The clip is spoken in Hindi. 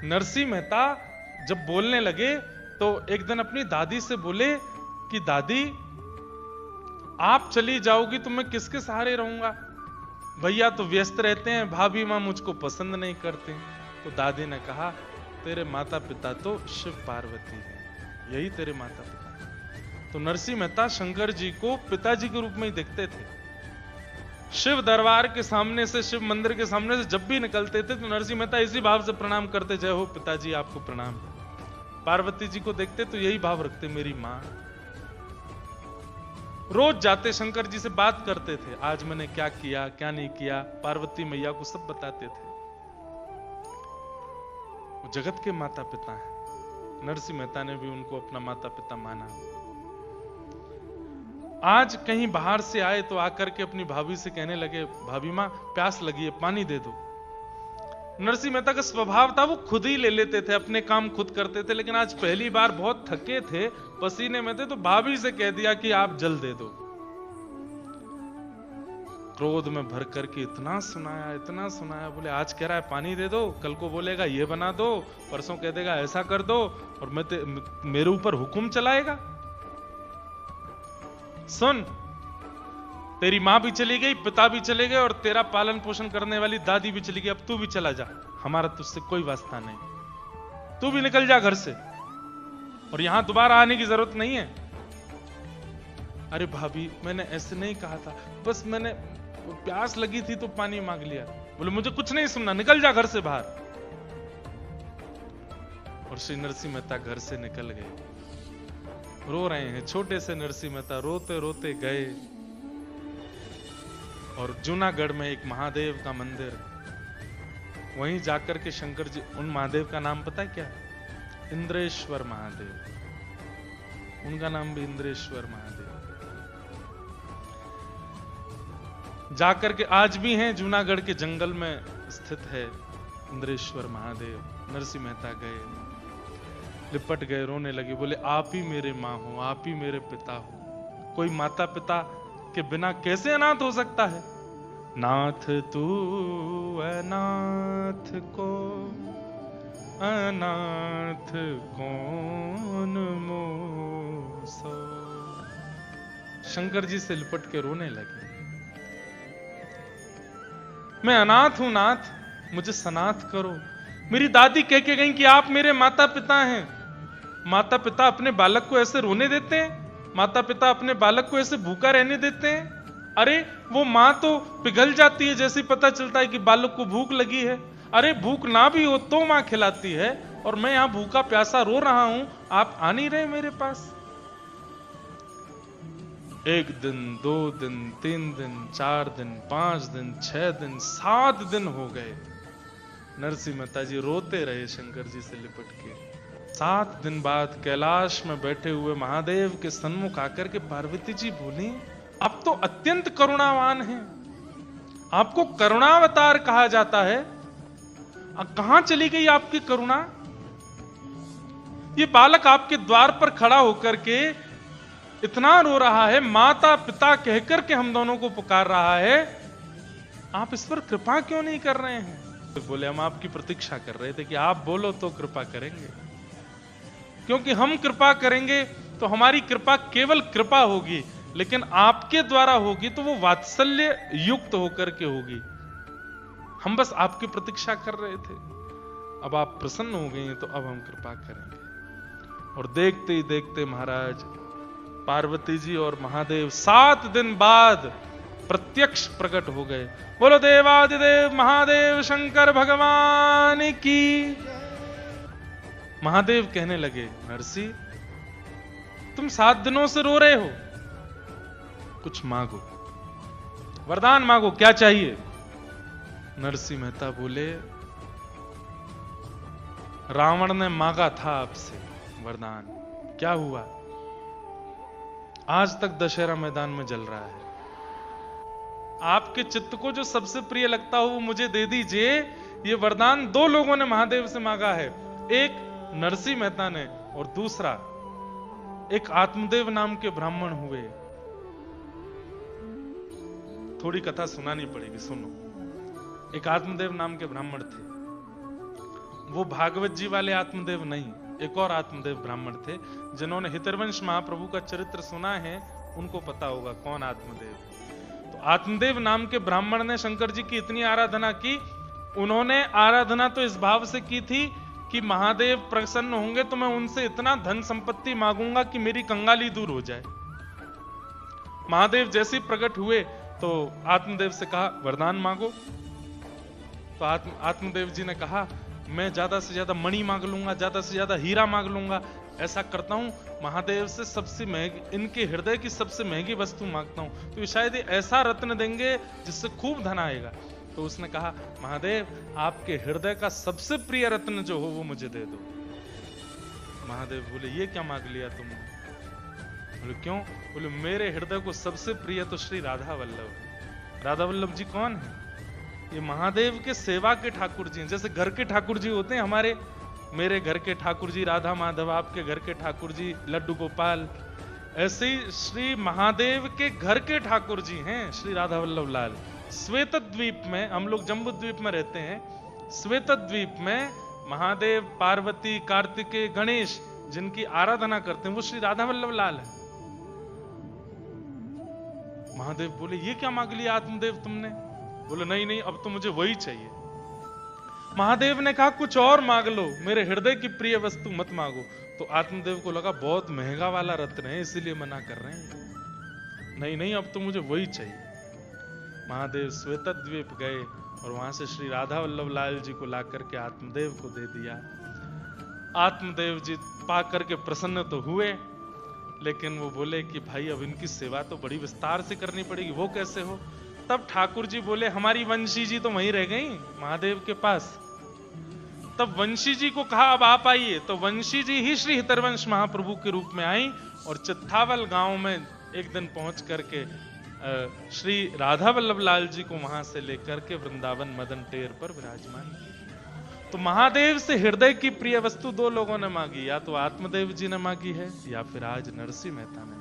नरसिंह मेहता जब बोलने लगे तो एक दिन अपनी दादी से बोले कि दादी, आप चली जाओगी तो मैं किसके सहारे रहूंगा? भैया तो व्यस्त रहते हैं, भाभी मां मुझको पसंद नहीं करते। तो दादी ने कहा, तेरे माता पिता तो शिव पार्वती हैं, यही तेरे माता पिता हैं। तो नरसिंह मेहता शंकर जी को पिताजी के रूप में ही देखते थे। शिव दरबार के सामने से, शिव मंदिर के सामने से जब भी निकलते थे तो नरसिंह मेहता इसी भाव से प्रणाम करते, जय हो पिताजी, आपको प्रणाम। पार्वती जी को देखते तो यही भाव रखते, मेरी मां। रोज जाते शंकर जी से बात करते थे, आज मैंने क्या किया क्या नहीं किया, पार्वती मैया को सब बताते थे। वो जगत के माता पिता हैं। नरसिंह मेहता ने भी उनको अपना माता पिता माना। आज कहीं बाहर से आए तो आकर के अपनी भाभी से कहने लगे, भाभी मां प्यास लगी है, पानी दे दो। नरसिंह मेहता का स्वभाव था वो खुद ही ले लेते थे, अपने काम खुद करते थे, लेकिन आज पहली बार बहुत थके थे, पसीने में थे, तो भाभी से कह दिया कि आप जल दे दो। क्रोध में भर करके इतना सुनाया, बोले आज कह रहा है पानी दे दो, कल को बोलेगा ये बना दो, परसों कह देगा ऐसा कर दो, और मेरे ऊपर हुक्म चलाएगा। सुन, तेरी मां भी चली गई, पिता भी चले गए, और तेरा पालन पोषण करने वाली दादी भी चली गई, अब तू भी चला जा, हमारा तुझसे कोई वास्ता नहीं, तू भी निकल जा घर से, और यहां दोबारा आने की जरूरत नहीं है। अरे भाभी, मैंने ऐसे नहीं कहा था, बस मैंने प्यास लगी थी तो पानी मांग लिया। बोले मुझे कुछ नहीं सुनना, निकल जा घर से बाहर। और श्री नरसिंह मेहता घर से निकल गए। रो रहे हैं, छोटे से नरसिंह मेहता रोते रोते गए, और जूनागढ़ में एक महादेव का मंदिर, वहीं जाकर के शंकर जी, उन महादेव का नाम पता है क्या? इंद्रेश्वर महादेव, उनका नाम भी इंद्रेश्वर महादेव। जाकर के आज भी हैं, जूनागढ़ के जंगल में स्थित है इंद्रेश्वर महादेव। नरसिंह मेहता गए, लिपट गए, रोने लगे, बोले आप ही मेरे मां हो, आप ही मेरे पिता हो, कोई माता पिता के बिना कैसे अनाथ हो सकता है? नाथ तू अनाथ को अनाथ कौन मोसो। शंकर जी से लिपट के रोने लगे, मैं अनाथ हूं नाथ, मुझे सनाथ करो। मेरी दादी कह के गई कि आप मेरे माता पिता हैं। माता पिता अपने बालक को ऐसे रोने देते हैं? माता पिता अपने बालक को ऐसे भूखा रहने देते हैं? अरे वो मां तो पिघल जाती है जैसे पता चलता है कि बालक को भूख लगी है। अरे भूख ना भी हो तो मां खिलाती है, और मैं यहां भूखा प्यासा रो रहा हूं, आप आ नहीं रहे मेरे पास। 1 दिन 2 दिन 3 दिन 4 दिन 5 दिन 6 दिन 7 दिन हो गए। नरसिंह मेहता जी रोते रहे शंकर जी से लिपट के। 7 दिन बाद कैलाश में बैठे हुए महादेव के सन्मुख आकर के पार्वती जी बोली, आप तो अत्यंत करुणावान हैं, आपको करुणावतार कहा जाता है, कहां चली गई आपकी करुणा? ये बालक आपके द्वार पर खड़ा होकर के इतना रो रहा है, माता पिता कहकर के हम दोनों को पुकार रहा है, आप इस पर कृपा क्यों नहीं कर रहे हैं? तो बोले हम आपकी प्रतीक्षा कर रहे थे कि आप बोलो तो कृपा करेंगे, क्योंकि हम कृपा करेंगे तो हमारी कृपा केवल कृपा होगी, लेकिन आपके द्वारा होगी तो वो वात्सल्य युक्त होकर के होगी। हम बस आपकी प्रतीक्षा कर रहे थे, अब आप प्रसन्न हो गए हैं तो अब हम कृपा करेंगे। और देखते ही देखते महाराज पार्वती जी और महादेव 7 दिन बाद प्रत्यक्ष प्रकट हो गए। बोलो देवादिदेव महादेव शंकर भगवान की। महादेव कहने लगे, नरसिंह तुम 7 दिनों से रो रहे हो, कुछ मांगो, वरदान मांगो, क्या चाहिए? नरसिंह मेहता बोले, रावण ने मांगा था आपसे वरदान, क्या हुआ? आज तक दशहरा मैदान में जल रहा है। आपके चित्त को जो सबसे प्रिय लगता हो वो मुझे दे दीजिए। ये वरदान 2 लोगों ने महादेव से मांगा है, एक नरसिंह मेहता ने और दूसरा एक आत्मदेव नाम के ब्राह्मण हुए। थोड़ी कथा सुनानी पड़ेगी, सुनो। एक आत्मदेव नाम के ब्राह्मण थे। वो भागवत जी वाले आत्मदेव नहीं, एक और आत्मदेव ब्राह्मण थे जिन्होंने हितरवंश महाप्रभु का चरित्र सुना है, उनको पता होगा कौन आत्मदेव। तो आत्मदेव नाम के ब्राह्मण ने शंकर जी की इतनी आराधना की, उन्होंने आराधना तो इस भाव से की थी कि महादेव प्रसन्न होंगे तो मैं उनसे इतना धन संपत्ति मांगूंगा कि मेरी कंगाली दूर हो जाए। महादेव जैसे ही प्रकट हुए तो आत्मदेव से कहा वरदान मांगो। तो आत्मदेव जी ने कहा मैं ज्यादा से ज्यादा मणि मांग लूंगा, ज्यादा से ज्यादा हीरा मांग लूंगा। ऐसा करता हूं महादेव से सबसे महंगी, इनके हृदय की सबसे महंगी वस्तु मांगता हूं, तो शायद ऐसा रत्न देंगे जिससे खूब धन आएगा। तो उसने कहा महादेव आपके हृदय का सबसे प्रिय रत्न जो हो वो मुझे दे दो। महादेव बोले ये क्या मांग लिया तुमने? बोले क्यों? बोले मेरे हृदय को सबसे प्रिय तो श्री राधा वल्लभ। राधा वल्लभ जी कौन है? ये महादेव के सेवा के ठाकुर जी हैं। जैसे घर के ठाकुर जी होते हैं हमारे, मेरे घर के ठाकुर जी राधा माधव, आपके घर के ठाकुर जी लड्डू गोपाल, ऐसे ही श्री महादेव के घर के ठाकुर जी हैं श्री राधा वल्लभ लाल। श्वेत द्वीप में, हम लोग जम्बू द्वीप में रहते हैं, श्वेत द्वीप में महादेव, पार्वती, कार्तिकेय, गणेश जिनकी आराधना करते हैं वो श्री राधा वल्लभ लाल है। महादेव बोले ये क्या मांग लिया आत्मदेव तुमने? बोले नहीं नहीं अब तो मुझे वही चाहिए। महादेव ने कहा कुछ और मांग लो, मेरे हृदय की प्रिय वस्तु मत मांगो। तो आत्मदेव को लगा बहुत महंगा वाला रत्न है इसीलिए मना कर रहे हैं। नहीं नहीं अब तो मुझे वही चाहिए। महादेव श्वेत द्वीप गए और वहां से श्री राधा वल्लभ लाल जी को ला करके आत्मदेव को दे दिया। आत्मदेव जी पा करके प्रसन्न तो हुए, लेकिन वो बोले कि भाई अब इनकी सेवा तो बड़ी विस्तार से करनी पड़ेगी। वो कैसे हो? तब ठाकुर जी बोले हमारी वंशी जी तो वहीं रह गई महादेव के पास। तब वंशी जी को कहा अब आप आइए। तो वंशी जी ही श्री हितरवंश महाप्रभु के रूप में आई और चित्थावल गांव में एक दिन पहुंच करके श्री राधा वल्लभ लाल जी को वहां से लेकर के वृंदावन मदन टेर पर विराजमान किया। तो महादेव से हृदय की प्रिय वस्तु दो लोगों ने मांगी, या तो आत्मदेव जी ने मांगी है या फिर आज नरसिंह मेहता ने।